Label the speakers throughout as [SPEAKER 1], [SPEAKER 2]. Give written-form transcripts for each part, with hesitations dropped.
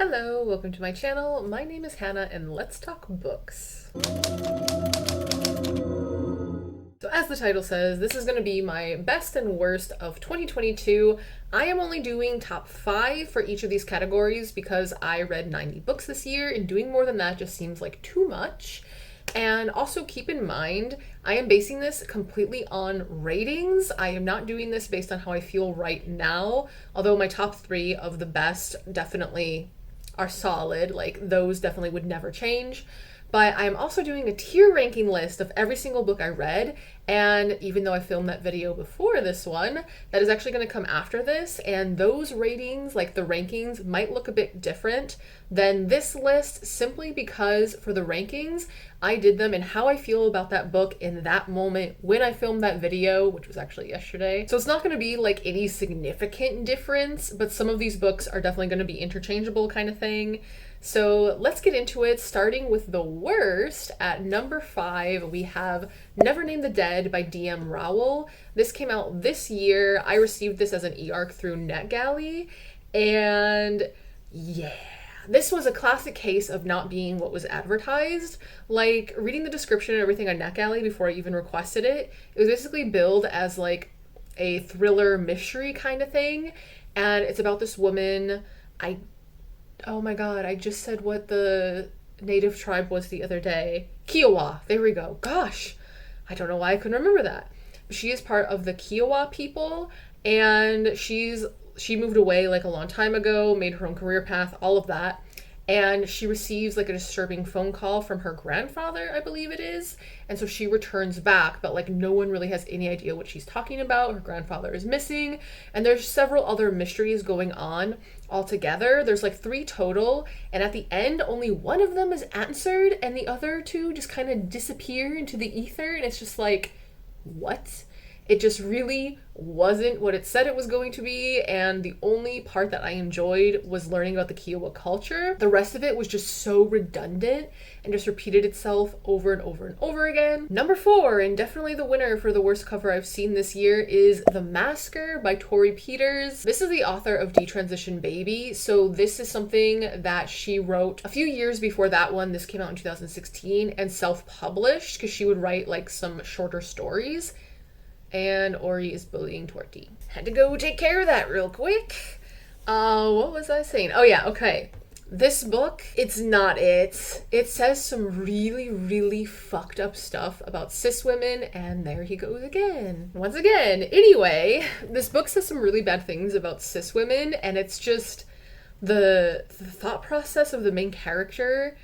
[SPEAKER 1] Hello, welcome to my channel. My name is Hannah and let's talk books. So as the title says, this is going to be my best and worst of 2022. I am only doing top 5 for each of these categories because I read 90 books this year, and doing more than that just seems like too much. And also keep in mind, I am basing this completely on ratings. I am not doing this based on how I feel right now, although my top 3 of the best definitely are solid. Like, those definitely would never change. But I am also doing a tier ranking list of every single book I read, and even though I filmed that video before this one, that is actually going to come after this, and those ratings, like the rankings, might look a bit different than this list simply because for the rankings, I did them and how I feel about that book in that moment when I filmed that video, which was actually yesterday. So it's not going to be like any significant difference, but some of these books are definitely going to be interchangeable kind of thing. So let's get into it, starting with the worst. At number 5, we have Never Name the Dead by D.M. Rowell. This came out this year. I received this as an e-arc through NetGalley, and yeah. This was a classic case of not being what was advertised. Like, reading the description and everything on NetGalley before I even requested it, it was basically billed as like a thriller mystery kind of thing, and it's about this woman. Oh my god, I just said what the native tribe was the other day. Kiowa, there we go. Gosh, I don't know why I couldn't remember that. But she is part of the Kiowa people, and she moved away like a long time ago, made her own career path, all of that. And she receives like a disturbing phone call from her grandfather, I believe it is. And so she returns back, but like no one really has any idea what she's talking about. Her grandfather is missing. And there's several other mysteries going on altogether. There's like 3 total. And at the end, only one of them is answered. And the other 2 just kind of disappear into the ether. And it's just like, what? It just really wasn't what it said it was going to be, and the only part that I enjoyed was learning about the Kiowa culture. The rest of it was just so redundant and just repeated itself over and over and over again. Number 4, and definitely the winner for the worst cover I've seen this year, is The Masker by Tori Peters. This is the author of Detransition Baby, so this is something that she wrote a few years before that one. This came out in 2016 and self-published because she would write like some shorter stories. And Ori is bullying Torty. Had to go take care of that real quick. What was I saying? Oh yeah, okay. This book, it's not it. It says some really, really fucked up stuff about cis women, and there he goes again. Once again. Anyway, this book says some really bad things about cis women, and it's just the thought process of the main character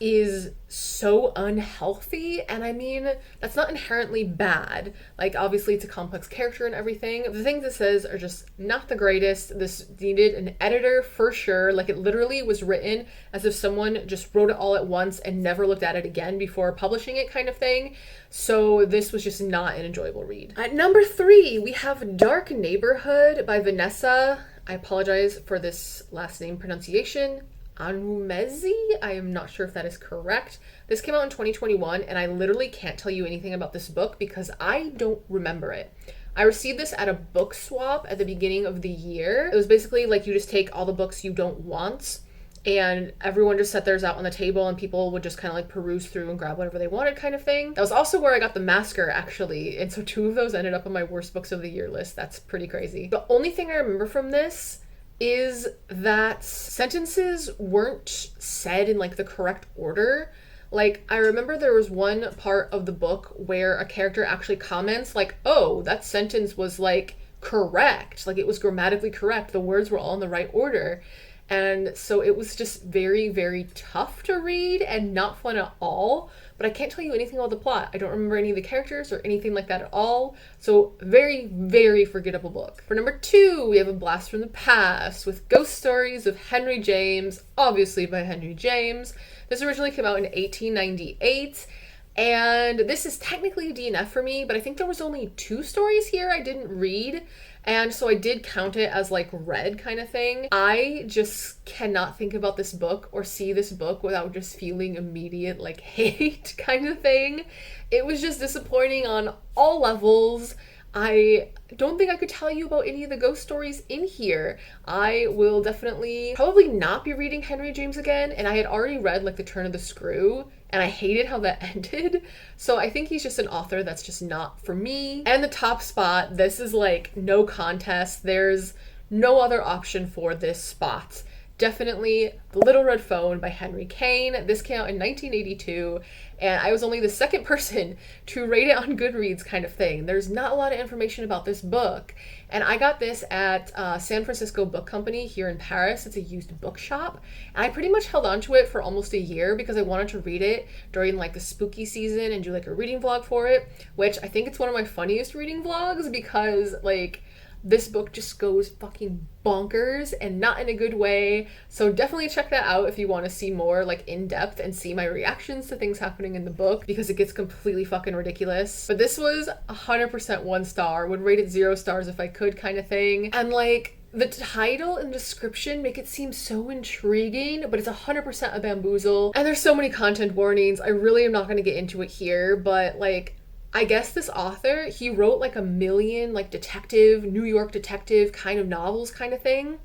[SPEAKER 1] is so unhealthy, and I mean, that's not inherently bad. Like, obviously it's a complex character and everything. The things it says are just not the greatest. This needed an editor for sure. Like, it literally was written as if someone just wrote it all at once and never looked at it again before publishing it kind of thing. So this was just not an enjoyable read. At number 3, we have Dark Neighborhood by Vanessa. I apologize for this last name pronunciation. Anumezi? I am not sure if that is correct. This came out in 2021, and I literally can't tell you anything about this book because I don't remember it. I received this at a book swap at the beginning of the year. It was basically like you just take all the books you don't want, and everyone just set theirs out on the table, and people would just kind of like peruse through and grab whatever they wanted kind of thing. That was also where I got The Masker, actually, and so 2 of those ended up on my worst books of the year list. That's pretty crazy. The only thing I remember from this is that sentences weren't said in like the correct order. Like, I remember there was one part of the book where a character actually comments like, oh, that sentence was like correct, like it was grammatically correct, the words were all in the right order. And so it was just very, very tough to read and not fun at all. But I can't tell you anything about the plot. I don't remember any of the characters or anything like that at all. So very, very forgettable book. For number 2, we have A Blast from the Past with Ghost Stories of Henry James, obviously by Henry James. This originally came out in 1898. And this is technically a DNF for me, but I think there was only 2 stories here I didn't read. And so I did count it as like read kind of thing. I just cannot think about this book or see this book without just feeling immediate like hate kind of thing. It was just disappointing on all levels. I don't think I could tell you about any of the ghost stories in here. I will definitely probably not be reading Henry James again, and I had already read like The Turn of the Screw, and I hated how that ended. So I think he's just an author that's just not for me. And the top spot, this is like no contest. There's no other option for this spot. Definitely The Little Red Phone by Henry Kane. This came out in 1982, and I was only the second person to rate it on Goodreads, kind of thing. There's not a lot of information about this book, and I got this at San Francisco Book Company here in Paris. It's a used bookshop, and I pretty much held on to it for almost a year because I wanted to read it during like the spooky season and do like a reading vlog for it, which I think it's one of my funniest reading vlogs because like this book just goes fucking bonkers and not in a good way. So definitely check that out if you want to see more like in depth and see my reactions to things happening in the book, because it gets completely fucking ridiculous. But this was 100% 1 star. Would rate it 0 stars if I could, kind of thing. And like the title and description make it seem so intriguing, but it's 100% a bamboozle. And there's so many content warnings. I really am not going to get into it here, but like I guess this author, he wrote like a million like detective, New York detective kind of novels kind of thing.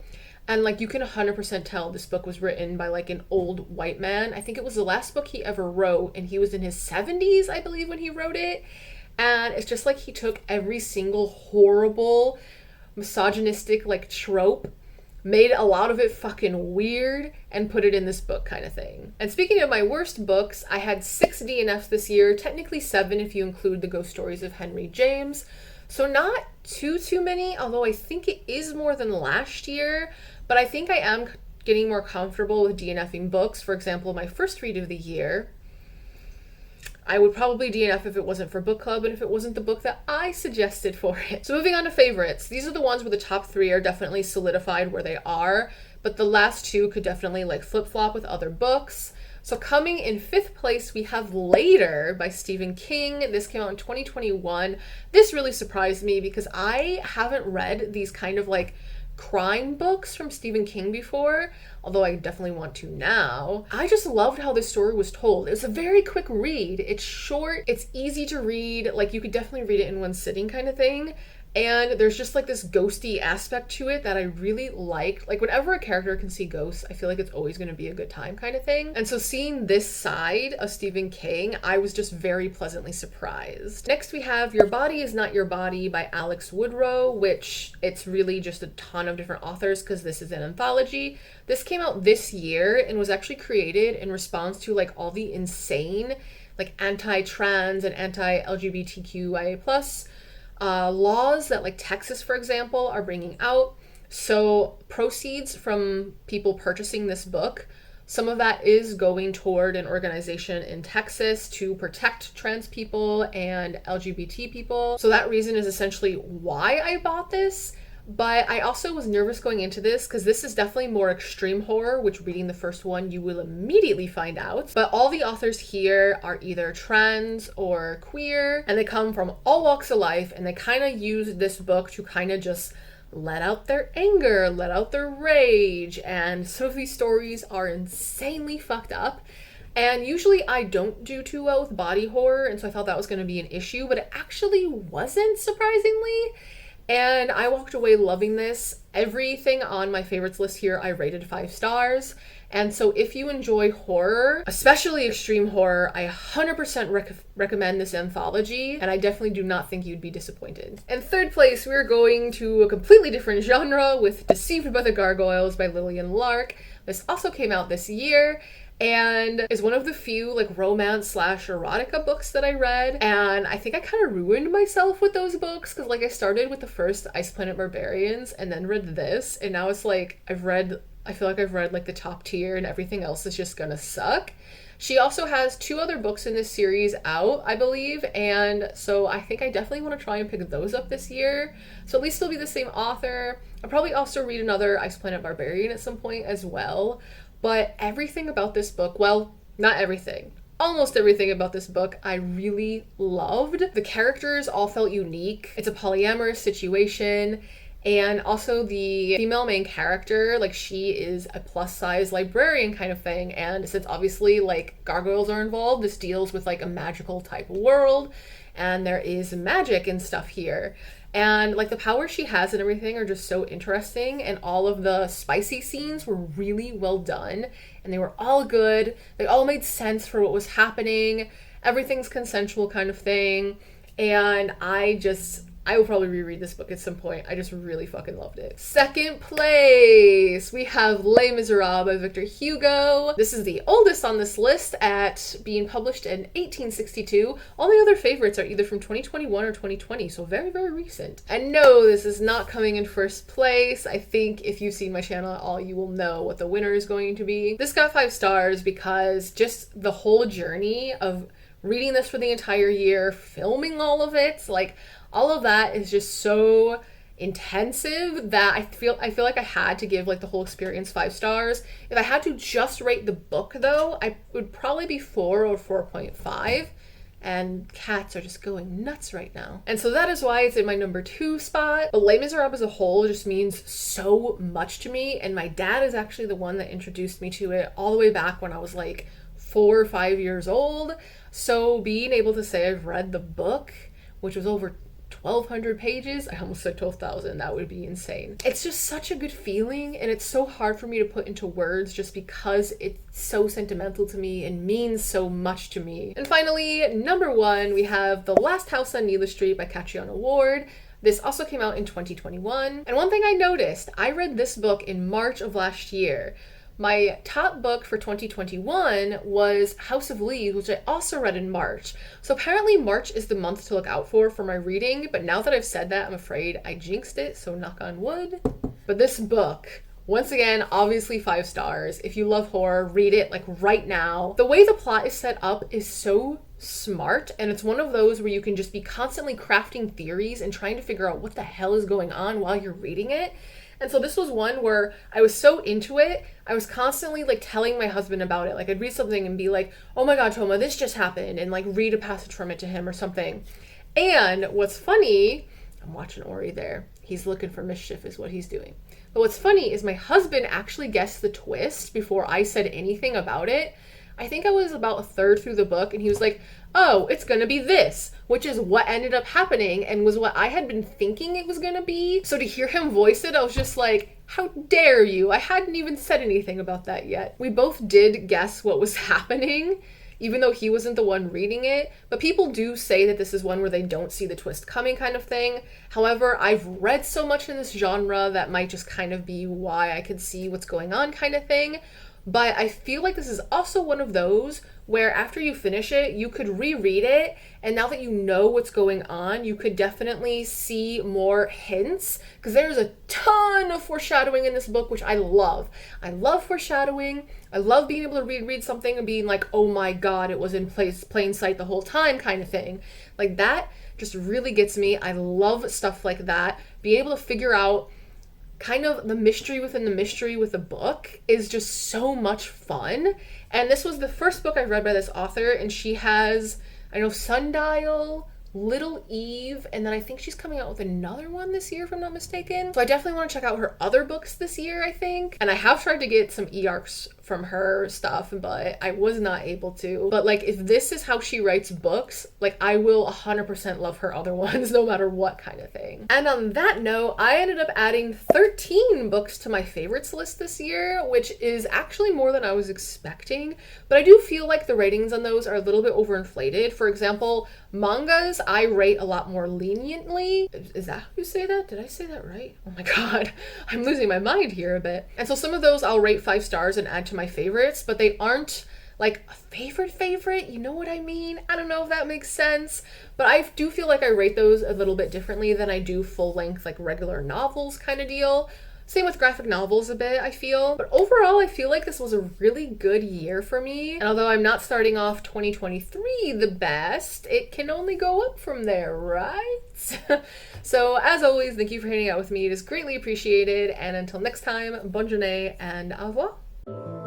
[SPEAKER 1] And like you can 100% tell this book was written by like an old white man. I think it was the last book he ever wrote, and he was in his 70s, I believe, when he wrote it. And it's just like he took every single horrible misogynistic like trope, made a lot of it fucking weird, and put it in this book, kind of thing. And speaking of my worst books, I had 6 DNFs this year, technically 7 if you include the ghost stories of Henry James. So not too many, although I think it is more than last year, but I think I am getting more comfortable with DNFing books. For example, my first read of the year, I would probably DNF if it wasn't for book club and if it wasn't the book that I suggested for it. So moving on to favorites. These are the ones where the top 3 are definitely solidified where they are, but the last 2 could definitely like flip-flop with other books. So coming in 5th place, we have Later by Stephen King. This came out in 2021. This really surprised me because I haven't read these kind of like crime books from Stephen King before, although I definitely want to now. I just loved how this story was told. It was a very quick read. It's short, it's easy to read, like you could definitely read it in one sitting kind of thing. And there's just like this ghosty aspect to it that I really like. Like whenever a character can see ghosts, I feel like it's always going to be a good time kind of thing. And so seeing this side of Stephen King, I was just very pleasantly surprised. Next we have Your Body Is Not Your Body by Alex Woodrow, which it's really just a ton of different authors because this is an anthology. This came out this year and was actually created in response to like all the insane like anti-trans and anti-LGBTQIA plus laws that like Texas, for example, are bringing out. So proceeds from people purchasing this book, some of that is going toward an organization in Texas to protect trans people and LGBT people. So that reason is essentially why I bought this. But I also was nervous going into this because this is definitely more extreme horror, which reading the first one you will immediately find out. But all the authors here are either trans or queer, and they come from all walks of life, and they kind of use this book to kind of just let out their anger, let out their rage, and some of these stories are insanely fucked up. And usually I don't do too well with body horror, and so I thought that was going to be an issue, but it actually wasn't, surprisingly. And I walked away loving this. Everything on my favorites list here, I rated 5 stars. And so if you enjoy horror, especially extreme horror, I 100% recommend this anthology. And I definitely do not think you'd be disappointed. In 3rd place, we're going to a completely different genre with Deceived by the Gargoyles by Lillian Lark. This also came out this year, and is one of the few like romance / erotica books that I read. And I think I kind of ruined myself with those books because like I started with the first Ice Planet Barbarians and then read this, and now it's like I feel like I've read like the top tier and everything else is just gonna suck. She also has 2 other books in this series out, I believe, and so I think I definitely want to try and pick those up this year. So at least it'll be the same author. I'll probably also read another Ice Planet Barbarian at some point as well. But everything about this book, well, not everything, almost everything about this book I really loved. The characters all felt unique. It's a polyamorous situation. And also the female main character, like she is a plus size librarian kind of thing. And since obviously like gargoyles are involved, this deals with like a magical type world. and there is magic and stuff here. And like the powers she has and everything are just so interesting, and all of the spicy scenes were really well done, and they were all good. They all made sense for what was happening. Everything's consensual kind of thing. And I will probably reread this book at some point. I just really fucking loved it. Second place, we have Les Miserables by Victor Hugo. This is the oldest on this list at being published in 1862. All the other favorites are either from 2021 or 2020, so very, very recent. And no, this is not coming in first place. I think if you've seen my channel at all, you will know what the winner is going to be. This got 5 stars because just the whole journey of reading this for the entire year, filming all of it, like all of that is just so intensive that I feel like I had to give like the whole experience 5 stars. If I had to just rate the book though, I would probably be 4 or 4.5. And cats are just going nuts right now. And so that is why it's in my number 2 spot. But Les Miserables as a whole just means so much to me. And my dad is actually the one that introduced me to it all the way back when I was like 4 or 5 years old. So being able to say I've read the book, which was over 1,200 pages. I almost said 12,000. That would be insane. It's just such a good feeling, and it's so hard for me to put into words just because it's so sentimental to me and means so much to me. And finally, number 1, we have The Last House on Neela Street by Catriona Ward. This also came out in 2021. And one thing I noticed, I read this book in March of last year. My top book for 2021 was House of Leaves, which I also read in March. So apparently March is the month to look out for my reading, but now that I've said that, I'm afraid I jinxed it, so knock on wood. But this book, once again, obviously 5 stars. If you love horror, read it like right now. The way the plot is set up is so smart, and it's one of those where you can just be constantly crafting theories and trying to figure out what the hell is going on while you're reading it. And so this was one where I was so into it, I was constantly like telling my husband about it. Like I'd read something and be like, oh my God, Toma, this just happened, and like read a passage from it to him or something. And what's funny, I'm watching Ori there. He's looking for mischief is what he's doing. But what's funny is my husband actually guessed the twist before I said anything about it. I think I was about a third through the book, and he was like, oh, it's gonna be this, which is what ended up happening and was what I had been thinking it was gonna be. So to hear him voice it, I was just like, how dare you? I hadn't even said anything about that yet. We both did guess what was happening, even though he wasn't the one reading it. But people do say that this is one where they don't see the twist coming kind of thing. However, I've read so much in this genre that might just kind of be why I could see what's going on kind of thing. But I feel like this is also one of those where after you finish it, you could reread it, and now that you know what's going on, you could definitely see more hints, because there's a ton of foreshadowing in this book, which I love. I love foreshadowing. I love being able to read something and being like, oh my God, it was in plain sight the whole time kind of thing. Like that just really gets me. I love stuff like that. Being able to figure out kind of the mystery within the mystery with the book is just so much fun. And this was the first book I read by this author, and she has, I know, Sundial, Little Eve, and then I think she's coming out with another one this year if I'm not mistaken. So I definitely want to check out her other books this year, I think. And I have tried to get some e-arcs from her stuff, but I was not able to. But like, if this is how she writes books, like I will 100% love her other ones no matter what kind of thing. And on that note, I ended up adding 13 books to my favorites list this year, which is actually more than I was expecting. But I do feel like the ratings on those are a little bit overinflated. For example, mangas I rate a lot more leniently. Is that how you say that? Did I say that right? Oh my God, I'm losing my mind here a bit. And so some of those I'll rate 5 stars and add to my favorites, but they aren't like a favorite, you know what I mean? I don't know if that makes sense, but I do feel like I rate those a little bit differently than I do full-length like regular novels kind of deal. Same with graphic novels a bit, I feel. But overall, I feel like this was a really good year for me. And although I'm not starting off 2023 the best, it can only go up from there, right? So as always, thank you for hanging out with me. It is greatly appreciated. And until next time, bonne journée and au revoir.